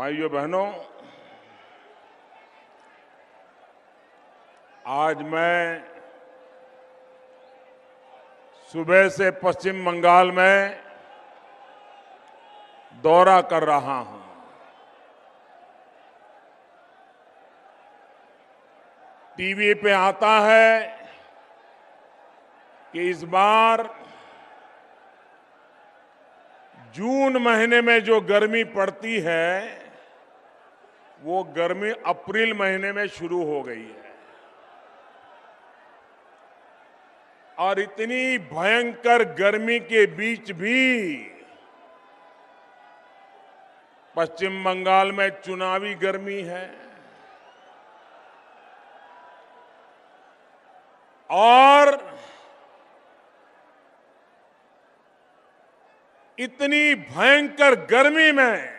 भाइयों बहनों, आज मैं सुबह से पश्चिम बंगाल में दौरा कर रहा हूं। टीवी पे आता है कि इस बार जून महीने में जो गर्मी पड़ती है वो गर्मी अप्रैल महीने में शुरू हो गई है और इतनी भयंकर गर्मी के बीच भी पश्चिम बंगाल में चुनावी गर्मी है और इतनी भयंकर गर्मी में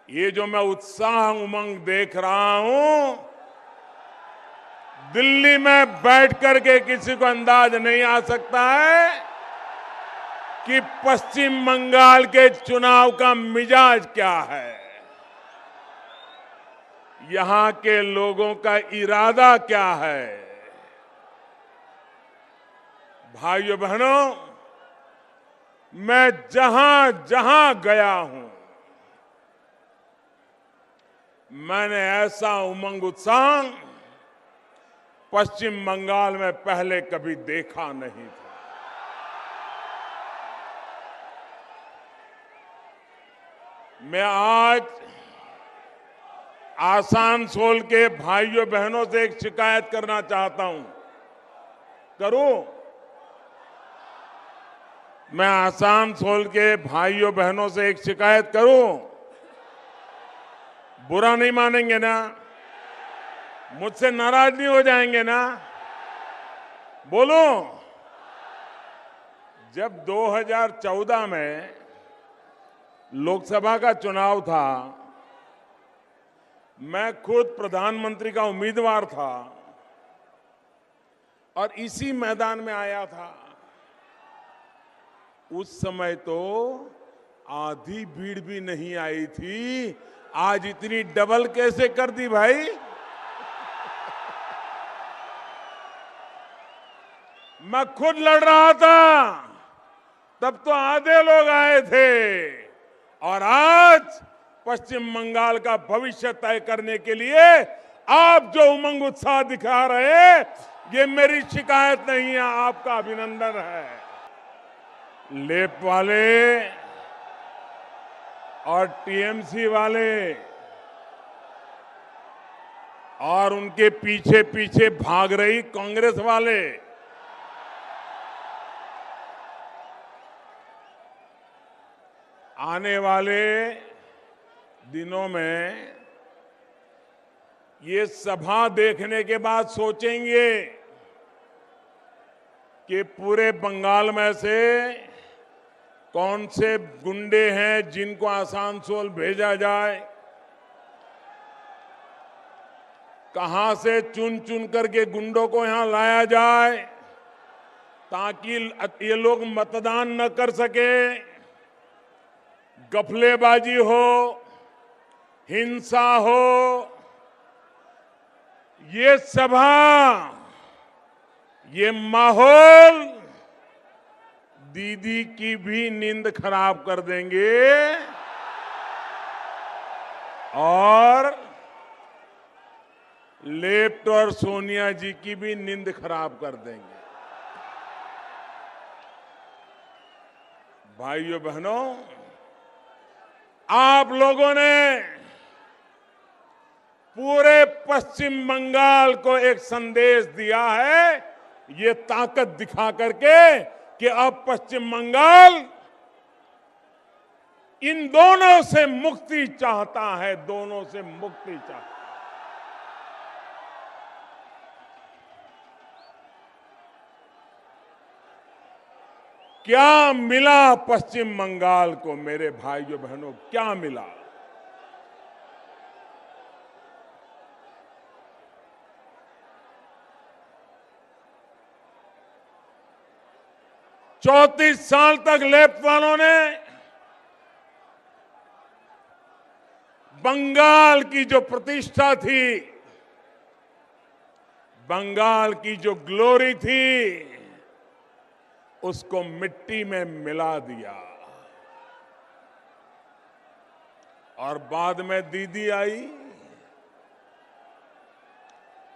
ये जो मैं उत्साह उमंग देख रहा हूं, दिल्ली में बैठ करके किसी को अंदाज नहीं आ सकता है कि पश्चिम बंगाल के चुनाव का मिजाज क्या है, यहां के लोगों का इरादा क्या है। भाइयों बहनों, मैं जहां जहां गया हूं, मैंने ऐसा उमंग उत्साह पश्चिम बंगाल में पहले कभी देखा नहीं था। मैं आज आसनसोल के भाइयों बहनों से एक शिकायत करना चाहता हूं। करूं? मैं आसनसोल के भाइयों बहनों से एक शिकायत करूं? बुरा नहीं मानेंगे ना? मुझसे नाराज नहीं हो जाएंगे ना? बोलूं? जब 2014 में लोकसभा का चुनाव था, मैं खुद प्रधानमंत्री का उम्मीदवार था और इसी मैदान में आया था। उस समय तो आधी भीड़ भी नहीं आई थी, आज इतनी डबल कैसे कर दी भाई? मैं खुद लड़ रहा था, तब तो आधे लोग आए थे और आज पश्चिम बंगाल का भविष्य तय करने के लिए आप जो उमंग उत्साह दिखा रहे हैं, ये मेरी शिकायत नहीं है, आपका अभिनंदन है। लेप वाले और टीएमसी वाले और उनके पीछे पीछे भाग रही कांग्रेस वाले, आने वाले दिनों में ये सभा देखने के बाद सोचेंगे कि पूरे बंगाल में से कौन से गुंडे हैं जिनको आसनसोल भेजा जाए, कहां से चुन चुन करके गुंडों को यहां लाया जाए ताकि ये लोग मतदान न कर सके, गफलेबाजी हो, हिंसा हो। ये सभा, ये माहौल दीदी की भी नींद खराब कर देंगे और लेफ्ट और सोनिया जी की भी नींद खराब कर देंगे। भाइयों बहनों, आप लोगों ने पूरे पश्चिम बंगाल को एक संदेश दिया है, ये ताकत दिखा करके कि अब पश्चिम बंगाल इन दोनों से मुक्ति चाहता है, दोनों से मुक्ति चाहता है। क्या मिला पश्चिम बंगाल को मेरे भाइयों बहनों, क्या मिला? चौंतीस साल तक लेफ्ट वालों ने बंगाल की जो प्रतिष्ठा थी, बंगाल की जो ग्लोरी थी, उसको मिट्टी में मिला दिया। और बाद में दीदी आई,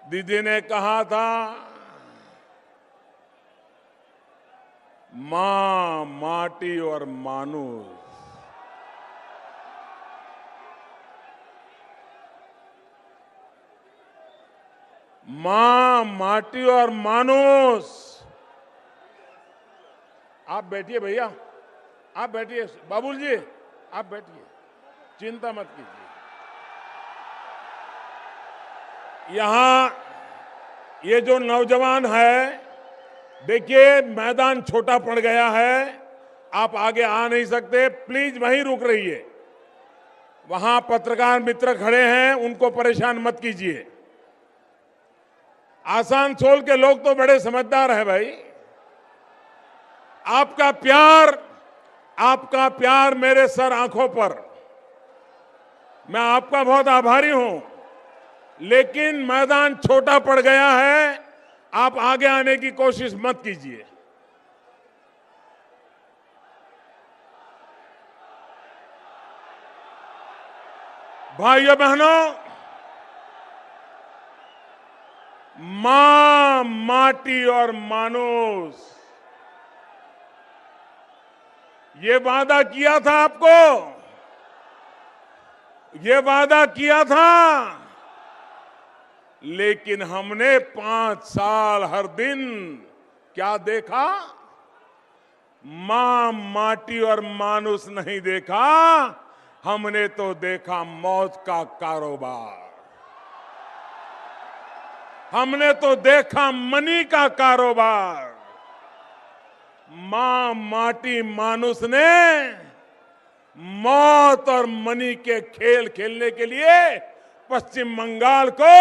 दीदी ने कहा था, मां, माटी और मानुष। मां, माटी और मानुष। आप बैठिए भैया, आप बैठिए, बाबुल जी आप बैठिए, चिंता मत कीजिए। यहां ये जो नौजवान है, देखिए मैदान छोटा पड़ गया है, आप आगे आ नहीं सकते, प्लीज वहीं रुक रहिए। वहां पत्रकार मित्र खड़े हैं, उनको परेशान मत कीजिए। आसनसोल के लोग तो बड़े समझदार हैं भाई। आपका प्यार मेरे सर आंखों पर, मैं आपका बहुत आभारी हूं, लेकिन मैदान छोटा पड़ गया है, आप आगे आने की कोशिश मत कीजिए। भाइयों बहनों, मां, माटी और मानुष, ये वादा किया था आपको, ये वादा किया था, लेकिन हमने 5 साल हर दिन क्या देखा? मां, माटी और मानुष नहीं देखा, हमने तो देखा मौत का कारोबार। हमने तो देखा मनी का कारोबार। मां, माटी, मानुष ने मौत और मनी के खेल खेलने के लिए पश्चिम बंगाल को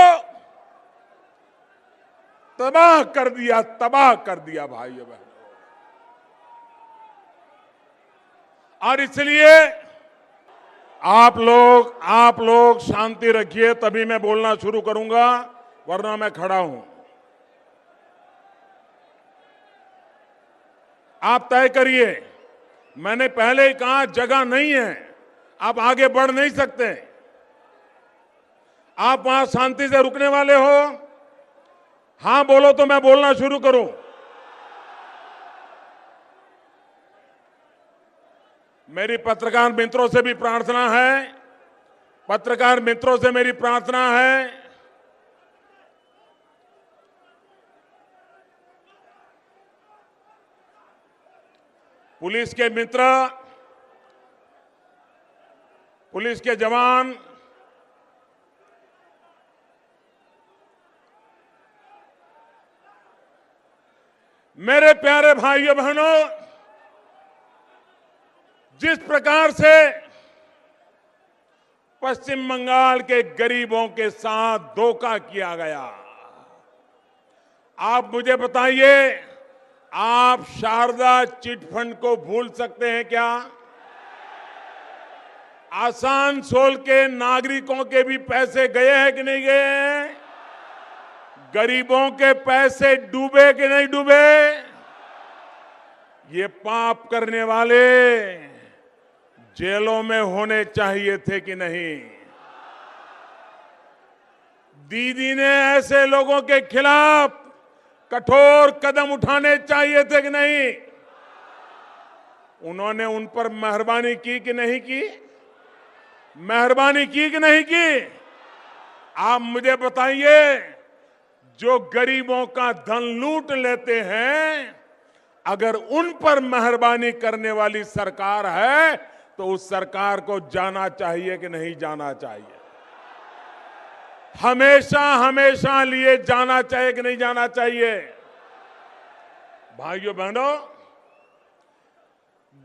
तबाह कर दिया, तबाह कर दिया भाइयों बहनों। और इसलिए आप लोग शांति रखिए, तभी मैं बोलना शुरू करूंगा, वरना मैं खड़ा हूं। आप तय करिए, मैंने पहले ही कहा जगह नहीं है, आप आगे बढ़ नहीं सकते। आप वहां शांति से रुकने वाले हो? हां बोलो तो मैं बोलना शुरू करूं। मेरी पत्रकार मित्रों से भी प्रार्थना है, पत्रकार मित्रों से मेरी प्रार्थना है, पुलिस के मित्र, पुलिस के जवान, मेरे प्यारे भाइयों बहनों, जिस प्रकार से पश्चिम बंगाल के गरीबों के साथ धोखा किया गया, आप मुझे बताइए, आप शारदा चिट फंड को भूल सकते हैं क्या? आसनसोल के नागरिकों के भी पैसे गए हैं कि नहीं गए हैं? गरीबों के पैसे डूबे कि नहीं डूबे? ये पाप करने वाले जेलों में होने चाहिए थे कि नहीं? दीदी ने ऐसे लोगों के खिलाफ कठोर कदम उठाने चाहिए थे कि नहीं? उन्होंने उन पर मेहरबानी की कि नहीं की? मेहरबानी की कि नहीं की? आप मुझे बताइए, जो गरीबों का धन लूट लेते हैं, अगर उन पर मेहरबानी करने वाली सरकार है, तो उस सरकार को जाना चाहिए कि नहीं जाना चाहिए? हमेशा हमेशा लिए जाना चाहिए कि नहीं जाना चाहिए? भाइयों बहनों,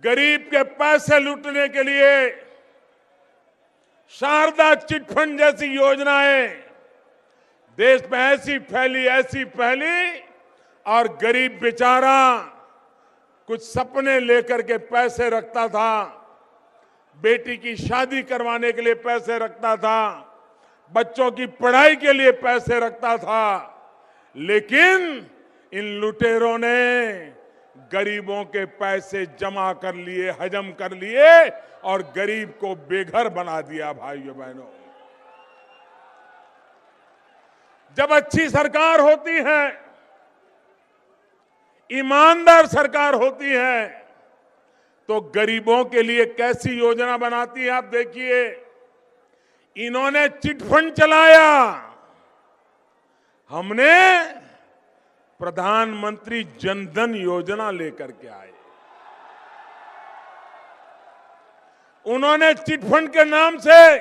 गरीब के पैसे लूटने के लिए शारदा चिट फंड जैसी योजनाएं देश में ऐसी फैली, और गरीब बेचारा कुछ सपने लेकर के पैसे रखता था, बेटी की शादी करवाने के लिए पैसे रखता था, बच्चों की पढ़ाई के लिए पैसे रखता था, लेकिन इन लुटेरों ने गरीबों के पैसे जमा कर लिए, हजम कर लिए और गरीब को बेघर बना दिया। भाइयों बहनों, जब अच्छी सरकार होती है, ईमानदार सरकार होती है, तो गरीबों के लिए कैसी योजना बनाती है आप देखिए। इन्होंने चिटफंड चलाया, हमने प्रधानमंत्री जनधन योजना लेकर के आए। उन्होंने चिटफंड के नाम से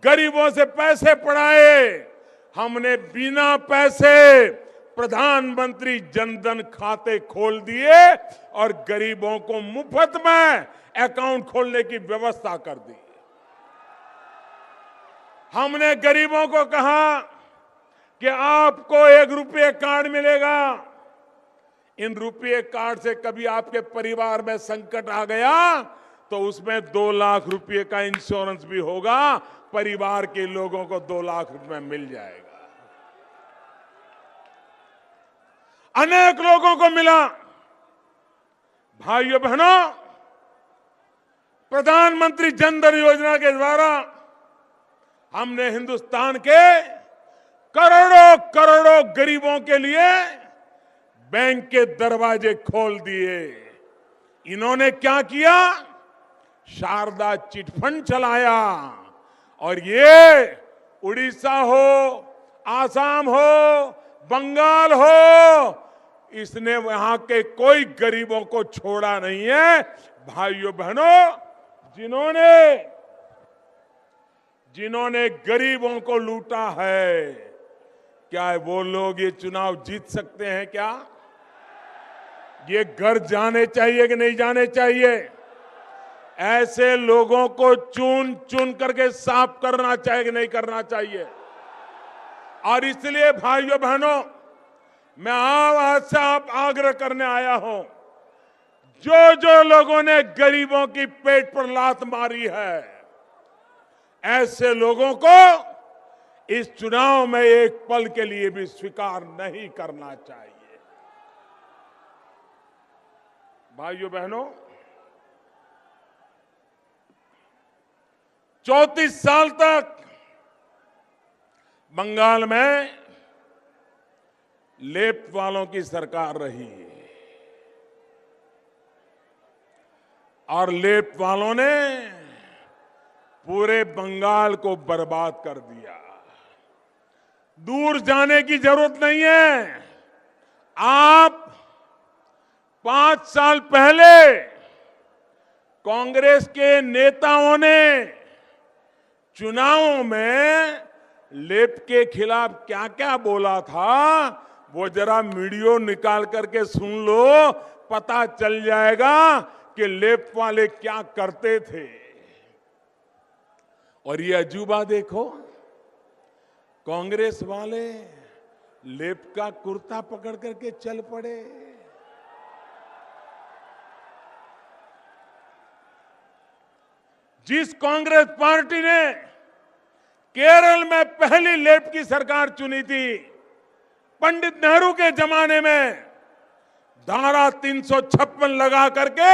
गरीबों से पैसे पड़ाए, हमने बिना पैसे प्रधानमंत्री जनधन खाते खोल दिए और गरीबों को मुफ्त में अकाउंट खोलने की व्यवस्था कर दी। हमने गरीबों को कहा कि आपको 1 रुपये कार्ड मिलेगा। इन रुपये कार्ड से कभी आपके परिवार में संकट आ गया तो उसमें 2 लाख रुपए का इंश्योरेंस भी होगा, परिवार के लोगों को 2 लाख रुपए मिल जाएगा। अनेक लोगों को मिला। भाइयों बहनों, प्रधानमंत्री जनधन योजना के द्वारा हमने हिंदुस्तान के करोड़ों करोड़ों गरीबों के लिए बैंक के दरवाजे खोल दिए। इन्होंने क्या किया? शारदा चिटफंड चलाया और ये उड़ीसा हो, आसाम हो, बंगाल हो, इसने वहां के कोई गरीबों को छोड़ा नहीं है। भाइयों बहनों, जिन्होंने गरीबों को लूटा है, क्या वो लोग ये चुनाव जीत सकते हैं? क्या ये घर जाने चाहिए कि नहीं जाने चाहिए? ऐसे लोगों को चुन चुन करके साफ करना चाहिए कि नहीं करना चाहिए? और इसलिए भाइयों बहनों, मैं आज से आप आग्रह करने आया हूं, जो लोगों ने गरीबों की पेट पर लात मारी है, ऐसे लोगों को इस चुनाव में एक पल के लिए भी स्वीकार नहीं करना चाहिए। भाइयों बहनों, 34 साल तक बंगाल में लेफ्ट वालों की सरकार रही और लेफ्ट वालों ने पूरे बंगाल को बर्बाद कर दिया। दूर जाने की जरूरत नहीं है। आप 5 साल पहले कांग्रेस के नेताओं ने चुनावों में लेफ्ट के खिलाफ क्या क्या बोला था, वो जरा वीडियो निकाल करके सुन लो, पता चल जाएगा कि लेफ्ट वाले क्या करते थे। और ये अजूबा देखो, कांग्रेस वाले लेफ्ट का कुर्ता पकड़ करके चल पड़े। जिस कांग्रेस पार्टी ने केरल में पहली लेफ्ट की सरकार चुनी थी, पंडित नेहरू के जमाने में धारा 356 लगा करके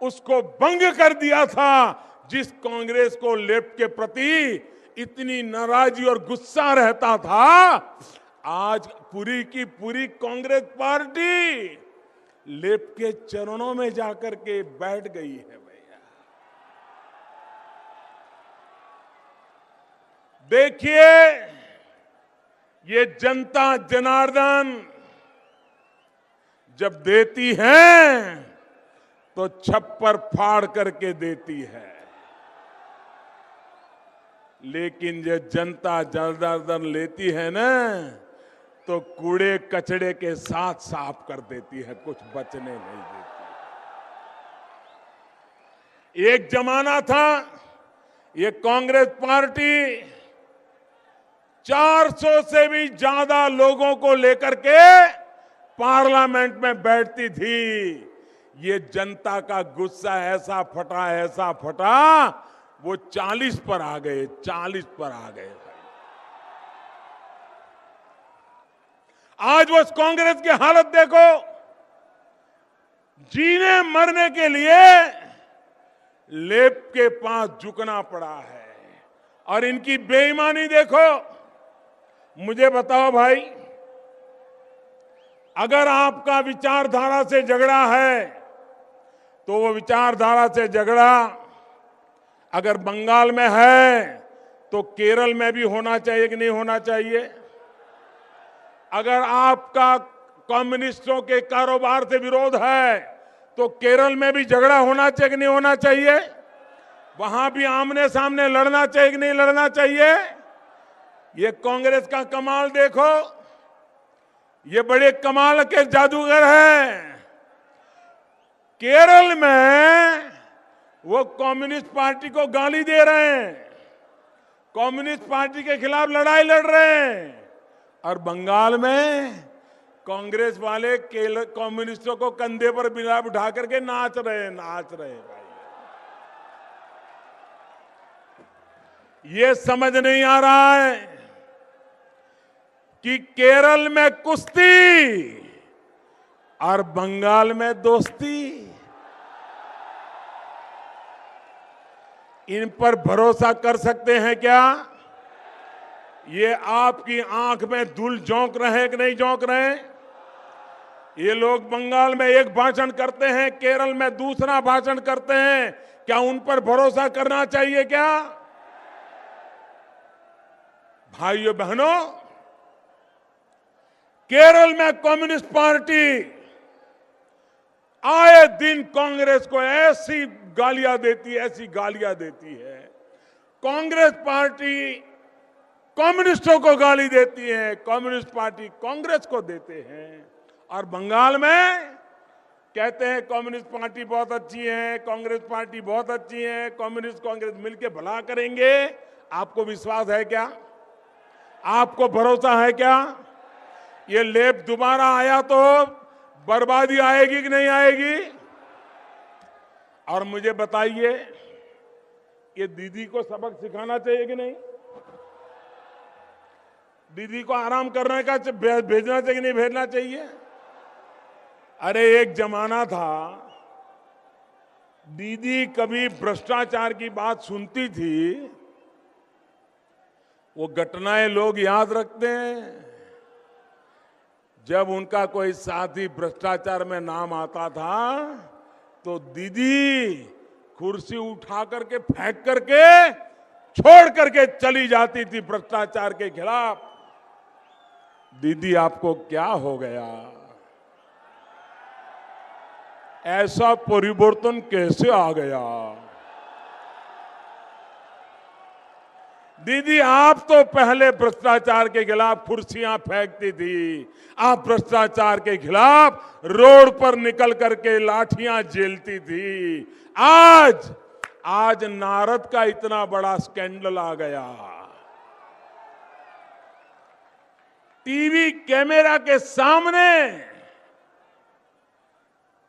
उसको भंग कर दिया था। जिस कांग्रेस को लेफ्ट के प्रति इतनी नाराजगी और गुस्सा रहता था, आज पूरी की पूरी कांग्रेस पार्टी लेफ्ट के चरणों में जाकर के बैठ गई है। भैया देखिए, ये जनता जनार्दन जब देती है तो छप्पर फाड़ करके देती है, लेकिन जो जनता जनार्दन लेती है ना, तो कूड़े कचड़े के साथ साफ कर देती है, कुछ बचने नहीं देती। एक जमाना था, ये कांग्रेस पार्टी 400 से भी ज्यादा लोगों को लेकर के पार्लियामेंट में बैठती थी। ये जनता का गुस्सा ऐसा फटा, वो 40 पर आ गए, 40 पर आ गए। आज वो कांग्रेस की हालत देखो, जीने मरने के लिए लेप के पास झुकना पड़ा है। और इनकी बेईमानी देखो। मुझे बताओ भाई, अगर आपका विचारधारा से झगड़ा है तो वो विचारधारा से झगड़ा अगर बंगाल में है तो केरल में भी होना चाहिए कि नहीं होना चाहिए? अगर आपका कम्युनिस्टों के कारोबार से विरोध है तो केरल में भी झगड़ा होना चाहिए कि नहीं होना चाहिए? वहां भी आमने सामने लड़ना चाहिए कि नहीं लड़ना चाहिए? ये कांग्रेस का कमाल देखो, ये बड़े कमाल के जादूगर हैं। केरल में वो कम्युनिस्ट पार्टी को गाली दे रहे हैं, कम्युनिस्ट पार्टी के खिलाफ लड़ाई लड़ रहे हैं, और बंगाल में कांग्रेस वाले कम्युनिस्टों को कंधे पर बिना उठा करके नाच रहे भाई। ये समझ नहीं आ रहा है कि केरल में कुश्ती और बंगाल में दोस्ती। इन पर भरोसा कर सकते हैं क्या? ये आपकी आंख में धूल झोंक रहे हैं कि नहीं झोंक रहे? ये लोग बंगाल में एक भाषण करते हैं, केरल में दूसरा भाषण करते हैं, क्या उन पर भरोसा करना चाहिए क्या? भाइयों बहनों, केरल में कम्युनिस्ट पार्टी आए दिन कांग्रेस को ऐसी गालियां देती है। कांग्रेस पार्टी कम्युनिस्टों को गाली देती है, कम्युनिस्ट पार्टी कांग्रेस को देते हैं। और बंगाल में कहते हैं कम्युनिस्ट पार्टी बहुत अच्छी है, कांग्रेस पार्टी बहुत अच्छी है, कम्युनिस्ट कांग्रेस मिलकर भला करेंगे। आपको विश्वास है क्या? आपको भरोसा है क्या? ये लेप दोबारा आया तो बर्बादी आएगी कि नहीं आएगी? और मुझे बताइए, ये दीदी को सबक सिखाना चाहिए कि नहीं? दीदी को आराम करने का भेजना चाहिए कि नहीं भेजना चाहिए? अरे एक जमाना था, दीदी कभी भ्रष्टाचार की बात सुनती थी, वो घटनाएं लोग याद रखते हैं। जब उनका कोई साथी भ्रष्टाचार में नाम आता था तो दीदी कुर्सी उठा करके फेंक करके छोड़ करके चली जाती थी भ्रष्टाचार के खिलाफ। दीदी आपको क्या हो गया? ऐसा परिवर्तन कैसे आ गया? दीदी आप तो पहले भ्रष्टाचार के खिलाफ कुर्सियां फेंकती थी, आप भ्रष्टाचार के खिलाफ रोड पर निकल करके लाठियां झेलती थी। आज नारद का इतना बड़ा स्कैंडल आ गया। टीवी कैमरा के सामने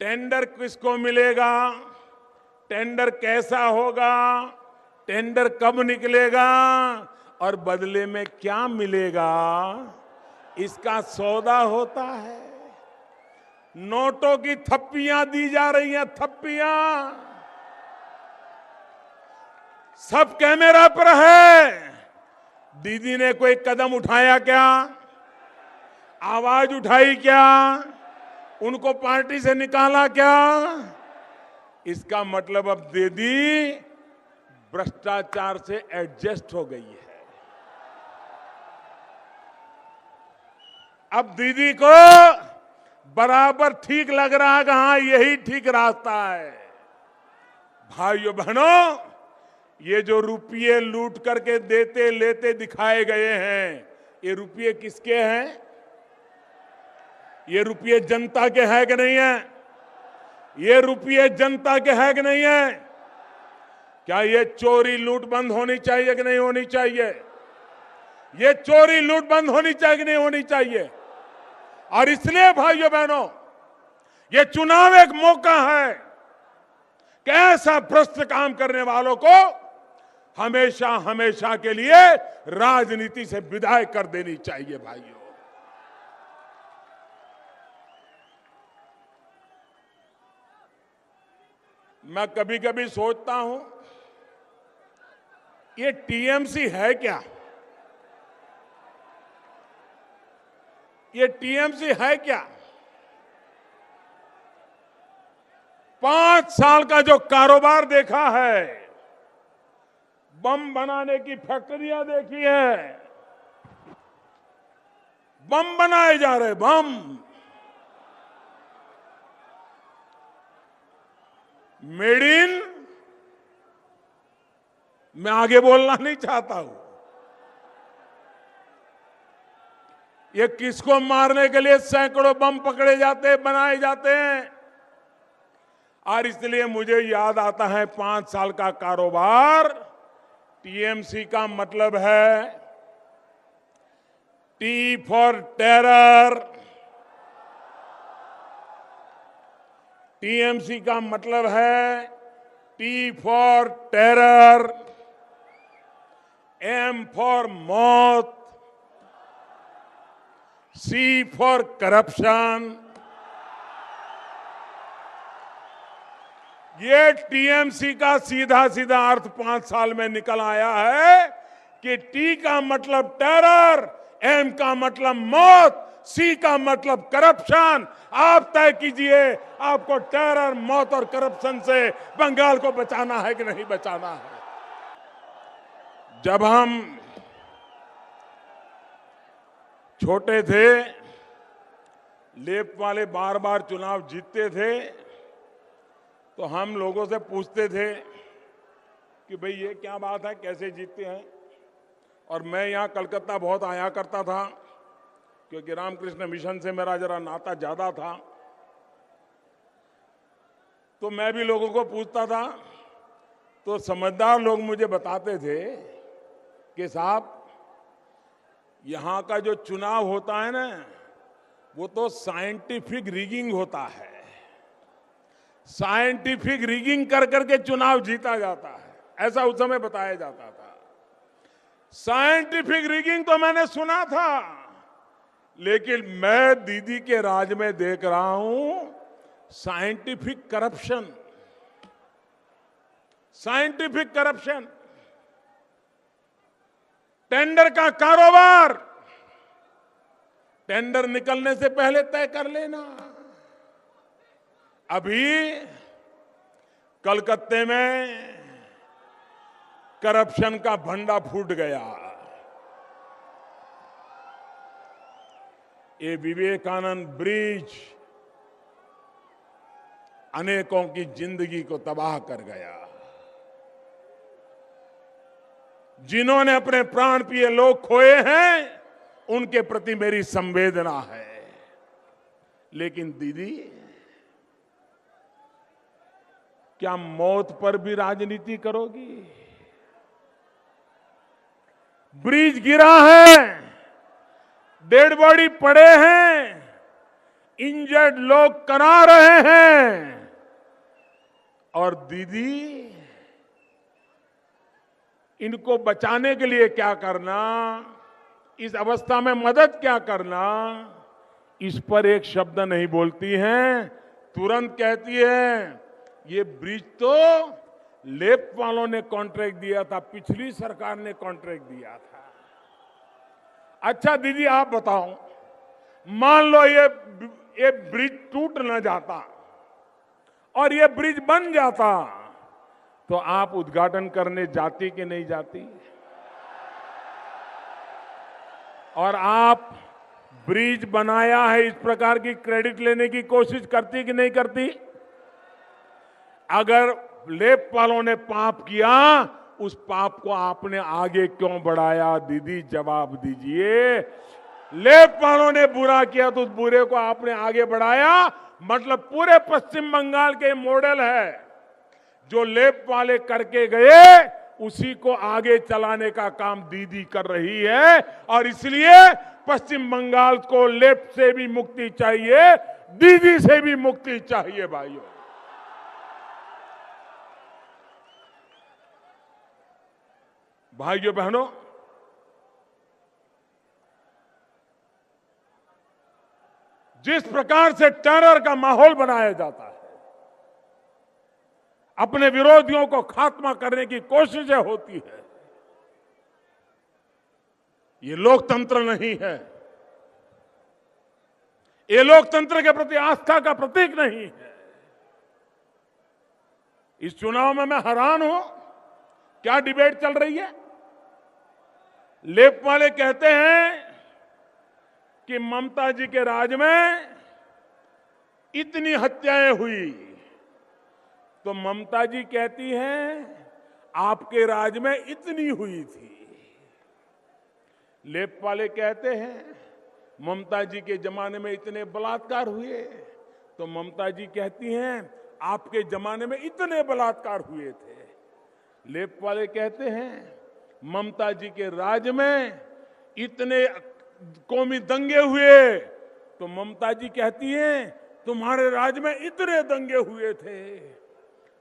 टेंडर किसको मिलेगा, टेंडर कैसा होगा, टेंडर कब निकलेगा और बदले में क्या मिलेगा, इसका सौदा होता है। नोटों की थप्पियां दी जा रही हैं, थप्पियां सब कैमरा पर है। दीदी ने कोई कदम उठाया क्या? आवाज उठाई क्या? उनको पार्टी से निकाला क्या? इसका मतलब अब दीदी भ्रष्टाचार से एडजस्ट हो गई है। अब दीदी को बराबर ठीक लग रहा है कि हाँ यही ठीक रास्ता है। भाइयों बहनों, ये जो रुपये लूट करके देते लेते दिखाए गए हैं, ये रुपये किसके हैं? ये रुपये जनता के हैं कि नहीं है? ये रुपये जनता के हैं कि नहीं है? क्या ये चोरी लूट बंद होनी चाहिए कि नहीं होनी चाहिए? ये चोरी लूट बंद होनी चाहिए कि नहीं होनी चाहिए? और इसलिए भाइयों बहनों, ये चुनाव एक मौका है ऐसा भ्रष्ट काम करने वालों को हमेशा हमेशा के लिए राजनीति से विदाई कर देनी चाहिए भाइयों। मैं कभी कभी सोचता हूं, ये टीएमसी है क्या? ये टीएमसी है क्या? 5 साल का जो कारोबार देखा है, बम बनाने की फैक्ट्रियां देखी है, बम बनाए जा रहे, बम। मेड इन, मैं आगे बोलना नहीं चाहता हूं। ये किसको मारने के लिए सैकड़ों बम पकड़े जाते हैं, बनाए जाते हैं। और इसलिए मुझे याद आता है 5 साल का कारोबार। टीएमसी का मतलब है टी फॉर टेरर। टीएमसी का मतलब है T for terror, M for मौत, सी फॉर करप्शन। ये टीएमसी का सीधा सीधा अर्थ 5 साल में निकल आया है कि टी का मतलब टेरर, एम का मतलब मौत, सी का मतलब करप्शन। आप तय कीजिए, आपको टेरर, मौत और करप्शन से बंगाल को बचाना है कि नहीं बचाना है। जब हम छोटे थे, लेफ्ट वाले बार बार चुनाव जीतते थे, तो हम लोगों से पूछते थे कि भाई ये क्या बात है, कैसे जीतते हैं। और मैं यहाँ कलकत्ता बहुत आया करता था, क्योंकि रामकृष्ण मिशन से मेरा जरा नाता ज्यादा था। तो मैं भी लोगों को पूछता था, तो समझदार लोग मुझे बताते थे कि साहब, यहाँ का जो चुनाव होता है ना, वो तो साइंटिफिक रिगिंग होता है। साइंटिफिक रिगिंग कर करके चुनाव जीता जाता है, ऐसा उस समय बताया जाता था। साइंटिफिक रिगिंग तो मैंने सुना था, लेकिन मैं दीदी के राज में देख रहा हूं scientific corruption. Scientific corruption, tender का कारोबार, टेंडर निकलने से पहले तय कर लेना। अभी कलकत्ते में करप्शन का भंडा फूट गया। ये विवेकानंद ब्रिज अनेकों की जिंदगी को तबाह कर गया। जिन्होंने अपने प्राण प्रिय लोग खोए हैं, उनके प्रति मेरी संवेदना है। लेकिन दीदी, क्या मौत पर भी राजनीति करोगी? ब्रिज गिरा है, डेड बॉडी पड़े हैं, इंजर्ड लोग करा रहे हैं, और दीदी इनको बचाने के लिए क्या करना, इस अवस्था में मदद क्या करना, इस पर एक शब्द नहीं बोलती हैं। तुरंत कहती है ये ब्रिज तो लेफ्ट वालों ने कॉन्ट्रैक्ट दिया था, पिछली सरकार ने कॉन्ट्रैक्ट दिया था। अच्छा दीदी आप बताओ, मान लो ये ब्रिज टूट न जाता और ये ब्रिज बन जाता, तो आप उद्घाटन करने जाती कि नहीं जाती? और आप ब्रिज बनाया है इस प्रकार की क्रेडिट लेने की कोशिश करती कि नहीं करती? अगर लेफ्ट वालों ने पाप किया, उस पाप को आपने आगे क्यों बढ़ाया? दीदी जवाब दीजिए। लेफ्ट वालों ने बुरा किया तो उस बुरे को आपने आगे बढ़ाया। मतलब पूरे पश्चिम बंगाल के मॉडल है, जो लेफ्ट वाले करके गए उसी को आगे चलाने का काम दीदी कर रही है। और इसलिए पश्चिम बंगाल को लेफ्ट से भी मुक्ति चाहिए, दीदी से भी मुक्ति चाहिए भाइयों। भाइयों बहनों, जिस प्रकार से टेरर का माहौल बनाया जाता है, अपने विरोधियों को खात्मा करने की कोशिशें होती है, ये लोकतंत्र नहीं है। ये लोकतंत्र के प्रति आस्था का प्रतीक नहीं है। इस चुनाव में मैं हैरान हूं, क्या डिबेट चल रही है। लेफ्ट वाले कहते हैं कि ममता जी के राज में इतनी हत्याएं हुई, तो ममता जी कहती हैं आपके राज में इतनी हुई थी। लेफ्ट वाले कहते हैं ममता जी के जमाने में इतने बलात्कार हुए, तो ममता जी कहती हैं आपके जमाने में इतने बलात्कार हुए थे। लेफ्ट वाले कहते हैं ममता जी के राज में इतने कौमी दंगे हुए, तो ममता जी कहती हैं तुम्हारे राज में इतने दंगे हुए थे।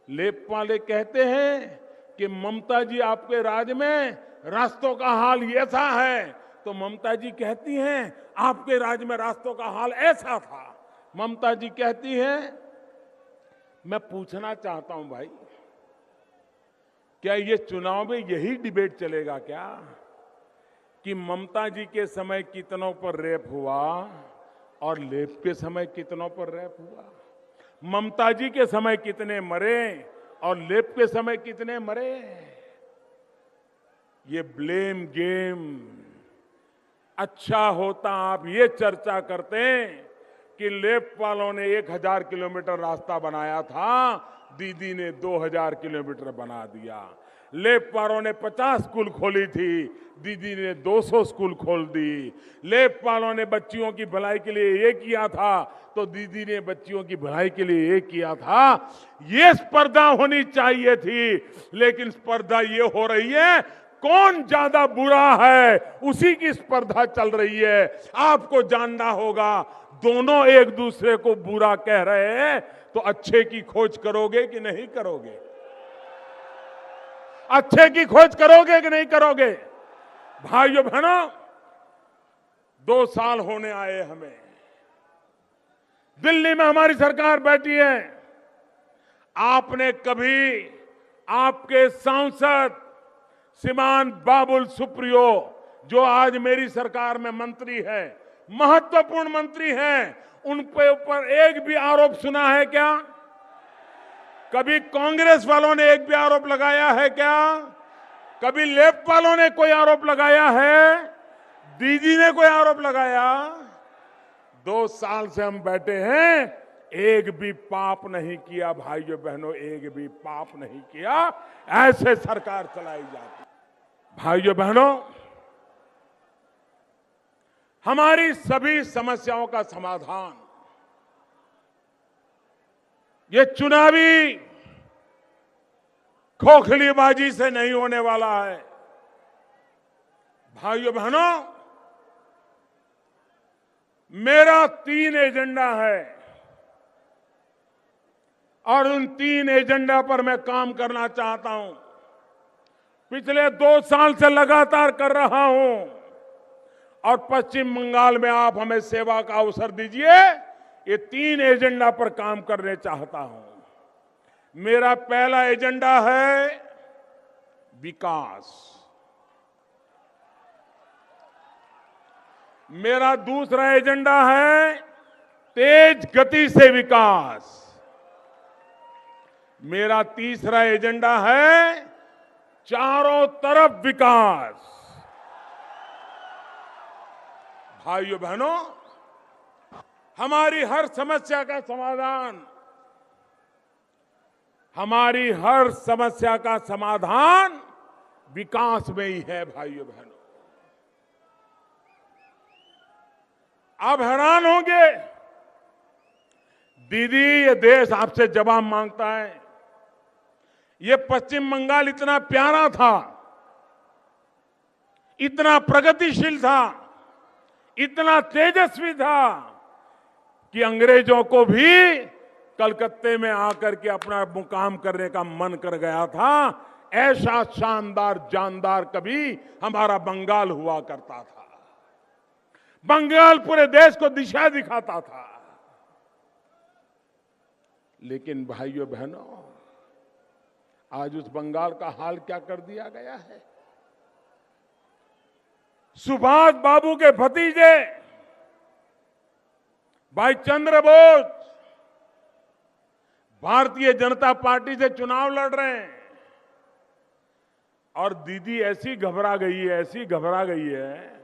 लेफ्ट वाले कहते हैं कि ममता जी आपके राज में रास्तों का हाल ऐसा है, तो ममता जी कहती हैं आपके राज में रास्तों का हाल ऐसा था। ममता जी कहती हैं, मैं पूछना चाहता हूं भाई, क्या ये चुनाव में यही डिबेट चलेगा क्या कि ममता जी के समय कितनों पर रेप हुआ और लेफ्ट के समय कितनों पर रेप हुआ? ममता जी के समय कितने मरे और लेफ्ट के समय कितने मरे? ये ब्लेम गेम। अच्छा होता आप ये चर्चा करते कि लेफ्ट वालों ने 1000 किलोमीटर रास्ता बनाया था, दीदी ने 2000 किलोमीटर बना दिया। लेफ्ट वालों ने 50 स्कूल खोली थी, दीदी ने 200 स्कूल खोल दी। लेफ्ट वालों ने बच्चियों की भलाई के लिए ये किया था, तो दीदी ने बच्चियों की भलाई के लिए ये किया था। ये स्पर्धा होनी चाहिए थी, लेकिन स्पर्धा ये हो रही है कौन ज्यादा बुरा है, उसी की स्पर्धा चल रही है। आपको जानना होगा, दोनों एक दूसरे को बुरा कह रहे हैं, तो अच्छे की खोज करोगे कि नहीं करोगे? अच्छे की खोज करोगे कि नहीं करोगे? भाइयों बहनों, 2 साल होने आए हमें। दिल्ली में हमारी सरकार बैठी है। आपने कभी आपके सांसद श्रीमान बाबुल सुप्रियो, जो आज मेरी सरकार में मंत्री है, महत्वपूर्ण मंत्री हैं, उन पे ऊपर एक भी आरोप सुना है क्या? कभी कांग्रेस वालों ने एक भी आरोप लगाया है क्या? कभी लेफ्ट वालों ने कोई आरोप लगाया है? दीदी ने कोई आरोप लगाया? 2 साल से हम बैठे हैं, एक भी पाप नहीं किया भाइयों बहनों, एक भी पाप नहीं किया। ऐसे सरकार चलाई जाती। भाइयों बहनों, हमारी सभी समस्याओं का समाधान ये चुनावी खोखलीबाजी से नहीं होने वाला है। भाइयों बहनों, मेरा 3 एजेंडा है और उन 3 एजेंडा पर मैं काम करना चाहता हूं। पिछले 2 साल से लगातार कर रहा हूं और पश्चिम बंगाल में आप हमें सेवा का अवसर दीजिए। ये 3 एजेंडा पर काम करने चाहता हूं। मेरा पहला एजेंडा है विकास। मेरा दूसरा एजेंडा है तेज गति से विकास। मेरा तीसरा एजेंडा है चारों तरफ विकास। भाइयों बहनों, हमारी हर समस्या का समाधान, हमारी हर समस्या का समाधान विकास में ही है। भाइयों बहनों, आप हैरान होंगे, दीदी ये देश आपसे जवाब मांगता है। ये पश्चिम बंगाल इतना प्यारा था, इतना प्रगतिशील था, इतना तेजस्वी था कि अंग्रेजों को भी कलकत्ते में आकर के अपना मुकाम करने का मन कर गया था। ऐसा शानदार जानदार कभी हमारा बंगाल हुआ करता था। बंगाल पूरे देश को दिशा दिखाता था। लेकिन भाइयों बहनों, आज उस बंगाल का हाल क्या कर दिया गया है। सुभाष बाबू के भतीजे भाई चंद्र बोस भारतीय जनता पार्टी से चुनाव लड़ रहे हैं और दीदी ऐसी घबरा गई है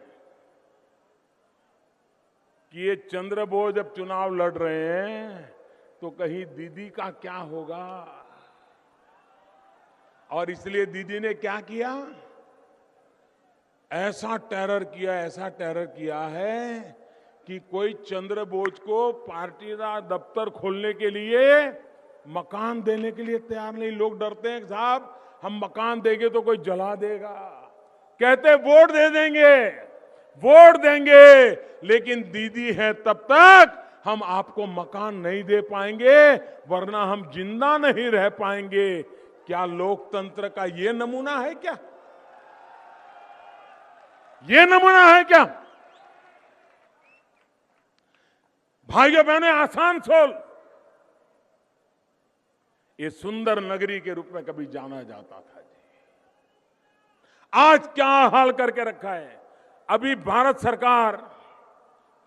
कि ये चंद्र बोस जब चुनाव लड़ रहे हैं तो कहीं दीदी का क्या होगा। और इसलिए दीदी ने क्या किया, ऐसा टेरर किया है कि कोई चंद्र बोस को पार्टी का दफ्तर खोलने के लिए मकान देने के लिए तैयार नहीं। लोग डरते हैं साहब हम मकान देंगे तो कोई जला देगा, कहते वोट देंगे, लेकिन दीदी है तब तक हम आपको मकान नहीं दे पाएंगे, वरना हम जिंदा नहीं रह पाएंगे। क्या लोकतंत्र का ये नमूना है क्या? ये नमूना है क्या? भाइयों बहनों, आसनसोल ये सुंदर नगरी के रूप में कभी जाना जाता था जी। आज क्या हाल करके रखा है। अभी भारत सरकार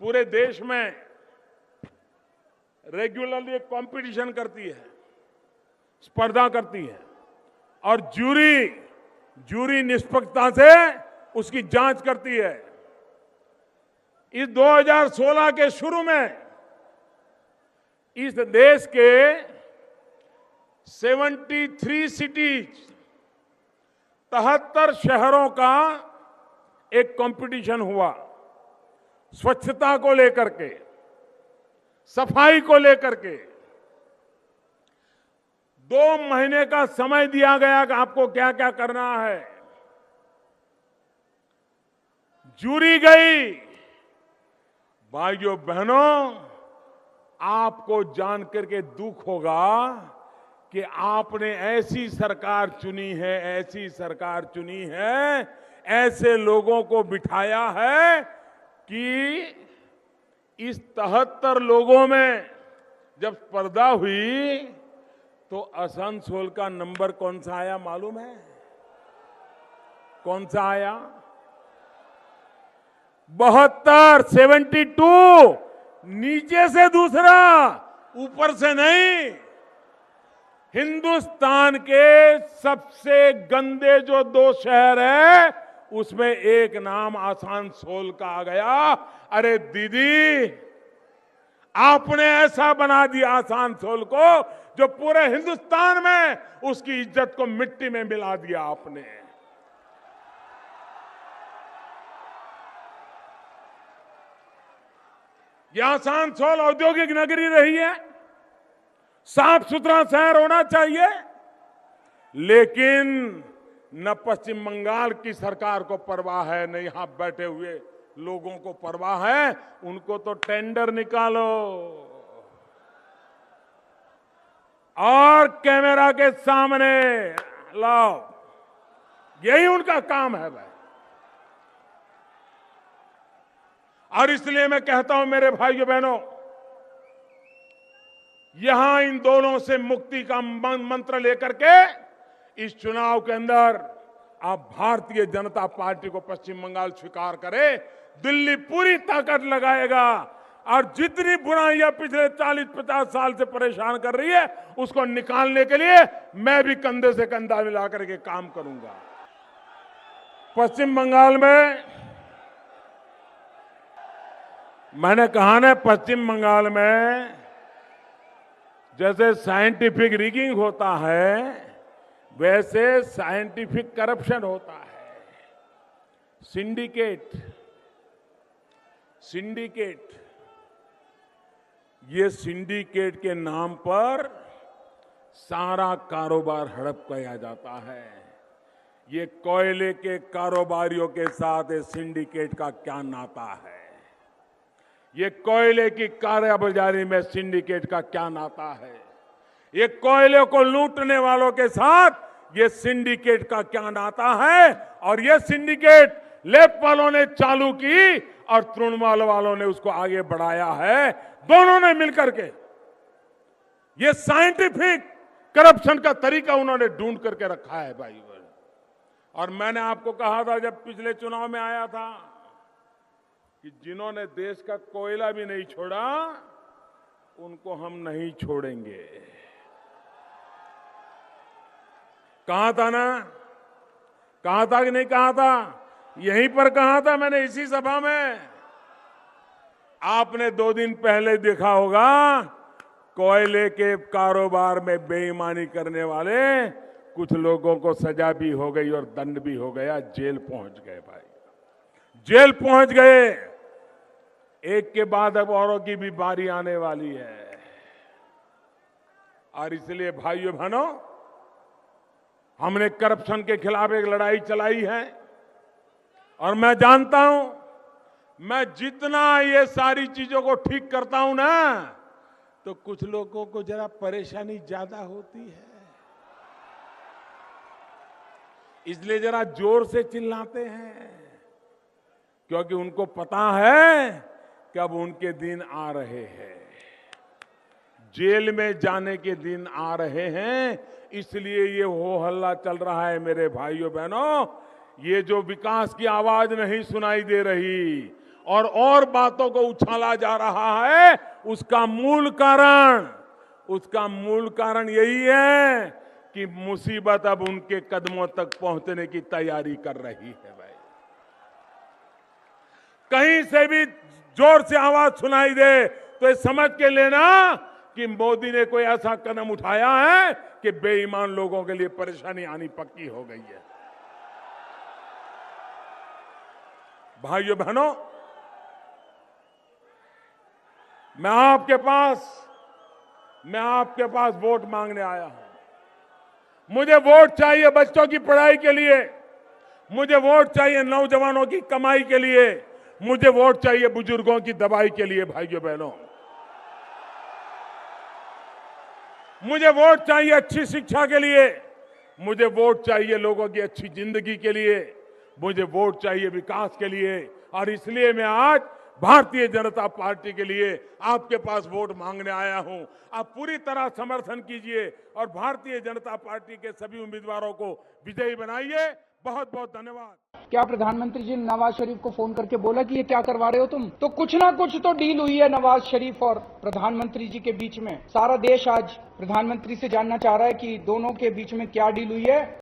पूरे देश में रेगुलरली कंपटीशन करती है, स्पर्धा करती है और ज्यूरी निष्पक्षता से उसकी जांच करती है। इस 2016 के शुरू में इस देश के 73 सिटीज 73 शहरों का एक कंपटीशन हुआ, स्वच्छता को लेकर के, सफाई को लेकर के। 2 महीने का समय दिया गया कि आपको क्या क्या करना है। जूरी गई। भाइयों बहनों, आपको जानकर के दुख होगा कि आपने ऐसी सरकार चुनी है, ऐसे लोगों को बिठाया है कि इस 73 लोगों में जब स्पर्धा हुई तो आसनसोल का नंबर कौन सा आया मालूम है? कौन सा आया? 72 नीचे से दूसरा, ऊपर से नहीं। हिंदुस्तान के सबसे गंदे जो 2 शहर है उसमें एक नाम आसनसोल का आ गया। अरे दीदी, आपने ऐसा बना दिया आसनसोल को जो पूरे हिंदुस्तान में उसकी इज्जत को मिट्टी में मिला दिया आपने। यह आसनसोल औद्योगिक नगरी रही है, साफ सुथरा शहर होना चाहिए, लेकिन न पश्चिम बंगाल की सरकार को परवाह है, न यहां बैठे हुए लोगों को परवाह है। उनको तो टेंडर निकालो और कैमरा के सामने लाओ, यही उनका काम है भाई। और इसलिए मैं कहता हूं मेरे भाइयों बहनों, यहां इन दोनों से मुक्ति का मंत्र लेकर के इस चुनाव के अंदर आप भारतीय जनता पार्टी को पश्चिम बंगाल स्वीकार करे, दिल्ली पूरी ताकत लगाएगा और जितनी बुराइयां पिछले 40-50 साल से परेशान कर रही है उसको निकालने के लिए मैं भी कंधे से कंधा मिलाकर के काम करूंगा। पश्चिम बंगाल में मैंने कहा ना, पश्चिम बंगाल में जैसे साइंटिफिक रिगिंग होता है वैसे साइंटिफिक करप्शन होता है। सिंडिकेट, ये सिंडिकेट के नाम पर सारा कारोबार हड़प किया जाता है। ये कोयले के कारोबारियों के साथ ये सिंडिकेट का क्या नाता है? ये कोयले की कारोबारी में सिंडिकेट का क्या नाता है? ये कोयले को लूटने वालों के साथ ये सिंडिकेट का क्या नाता है और ये सिंडिकेट लेफ्ट वालों ने चालू की और तृणमूल वालों ने उसको आगे बढ़ाया है, दोनों ने मिलकर के। ये साइंटिफिक करप्शन का तरीका उन्होंने ढूंढ करके रखा है भाई। और मैंने आपको कहा था जब पिछले चुनाव में आया था कि जिन्होंने देश का कोयला भी नहीं छोड़ा उनको हम नहीं छोड़ेंगे। कहा था ना, कहा था कि नहीं कहा था? यहीं पर कहा था मैंने, इसी सभा में। आपने 2 दिन पहले देखा होगा कोयले के कारोबार में बेईमानी करने वाले कुछ लोगों को सजा भी हो गई और दंड भी हो गया, जेल पहुंच गए भाई, जेल पहुंच गए। एक के बाद अब औरों की भी बारी आने वाली है। और इसलिए भाइयों बहनों, हमने करप्शन के खिलाफ एक लड़ाई चलाई है और मैं जानता हूं, मैं जितना ये सारी चीजों को ठीक करता हूं ना, तो कुछ लोगों को जरा परेशानी ज्यादा होती है, इसलिए जरा जोर से चिल्लाते हैं, क्योंकि उनको पता है कि अब उनके दिन आ रहे हैं, जेल में जाने के दिन आ रहे हैं। इसलिए ये हो हल्ला चल रहा है मेरे भाइयों बहनों। ये जो विकास की आवाज नहीं सुनाई दे रही और बातों को उछाला जा रहा है, उसका मूल कारण यही है कि मुसीबत अब उनके कदमों तक पहुंचने की तैयारी कर रही है भाई। कहीं से भी जोर से आवाज सुनाई दे तो ये समझ के लेना कि मोदी ने कोई ऐसा कदम उठाया है कि बेईमान लोगों के लिए परेशानी आनी पक्की हो गई है। भाइयों बहनों, मैं आपके पास वोट मांगने आया हूं। मुझे वोट चाहिए बच्चों की पढ़ाई के लिए, मुझे वोट चाहिए नौजवानों की कमाई के लिए, मुझे वोट चाहिए बुजुर्गों की दवाई के लिए। भाइयों बहनों, मुझे वोट चाहिए अच्छी शिक्षा के लिए, मुझे वोट चाहिए लोगों की अच्छी जिंदगी के लिए, मुझे वोट चाहिए विकास के लिए। और इसलिए मैं आज भारतीय जनता पार्टी के लिए आपके पास वोट मांगने आया हूं। आप पूरी तरह समर्थन कीजिए और भारतीय जनता पार्टी के सभी उम्मीदवारों को विजयी बनाइए। बहुत बहुत धन्यवाद। क्या प्रधानमंत्री जी ने नवाज शरीफ को फोन करके बोला कि ये क्या करवा रहे हो तुम? तो कुछ ना कुछ तो डील हुई है नवाज शरीफ और प्रधानमंत्री जी के बीच में। सारा देश आज प्रधानमंत्री से जानना चाह रहा है कि दोनों के बीच में क्या डील हुई है।